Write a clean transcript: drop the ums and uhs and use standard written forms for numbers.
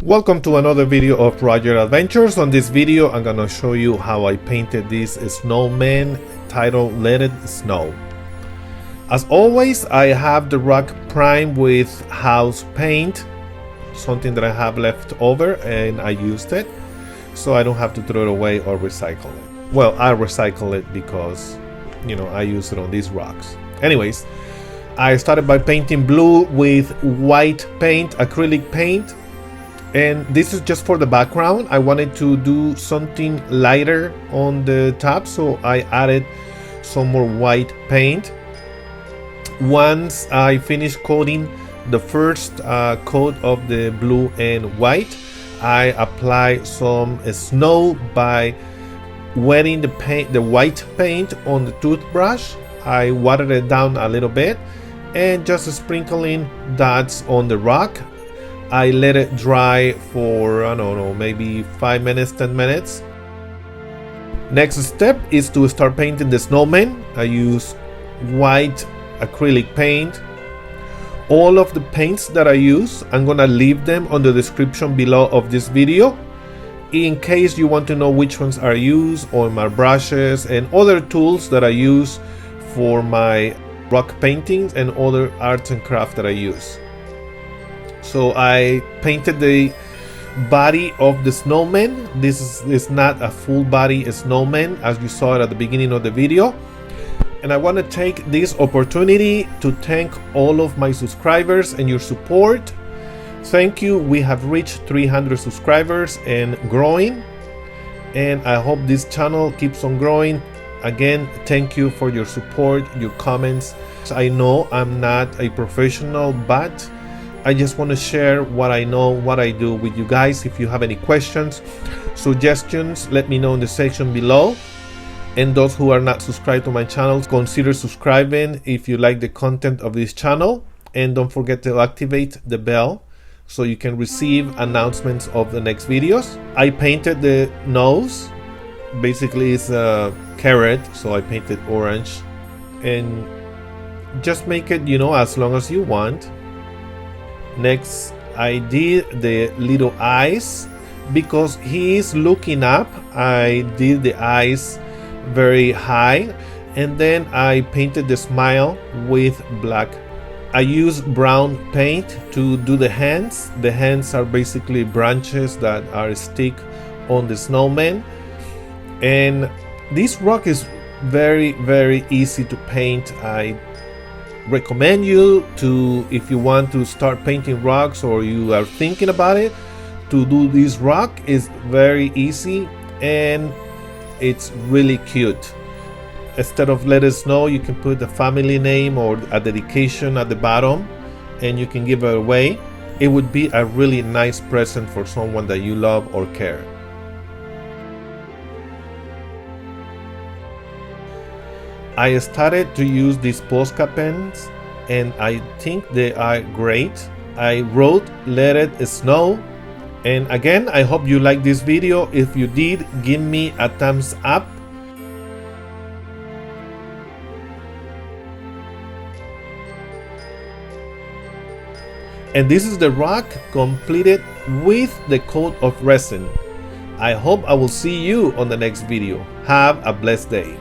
Welcome to another video of Roger Adventures. On this video I'm gonna show you how I painted this snowman titled Let It Snow. As always, I have the rock primed with house paint, something that I have left over and I used it so I don't have to throw it away or recycle it. Well, I recycle it because I use it on these rocks. Anyways, I started by painting blue with white paint, acrylic paint. And this is just for the background. I wanted to do something lighter on the top, so I added some more white paint. Once I finished coating the first coat of the blue and white, I applied some snow by wetting the white paint on the toothbrush. I watered it down a little bit and just sprinkling dots on the rock. I let it dry for, I don't know, maybe 5 minutes, 10 minutes. Next step is to start painting the snowman. I use white acrylic paint. All of the paints that I use, I'm gonna leave them on the description below of this video in case you want to know which ones are used, or my brushes and other tools that I use for my rock paintings and other arts and crafts that I use. So I painted the body of the snowman. This is not a full body snowman as you saw it at the beginning of the video. And I want to take this opportunity to thank all of my subscribers and your support. Thank you. We have reached 300 subscribers and growing. And I hope this channel keeps on growing. Again, thank you for your support, your comments. I know I'm not a professional, but I just want to share what I know, what I do with you guys. If you have any questions, suggestions, let me know in the section below. And those who are not subscribed to my channel, consider subscribing if you like the content of this channel. And don't forget to activate the bell so you can receive announcements of the next videos. I painted the nose. Basically it's a carrot, so I painted orange. And just make it, as long as you want. Next, I did the little eyes. Because he is looking up, I did the eyes very high, and then I painted the smile with black. I used brown paint to do the hands. The hands are basically branches that are stick on the snowman. And this rock is very, very easy to paint. I recommend you to, if you want to start painting rocks or you are thinking about it, to do this rock. Is very easy and it's really cute. Instead of let it snow, you can put the family name or a dedication at the bottom and you can give it away. It would be a really nice present for someone that you love or care. I started to use these Posca pens and I think they are great. I wrote Let It Snow. And again, I hope you like this video. If you did, give me a thumbs up. And this is the rock completed with the coat of resin. I hope I will see you on the next video. Have a blessed day.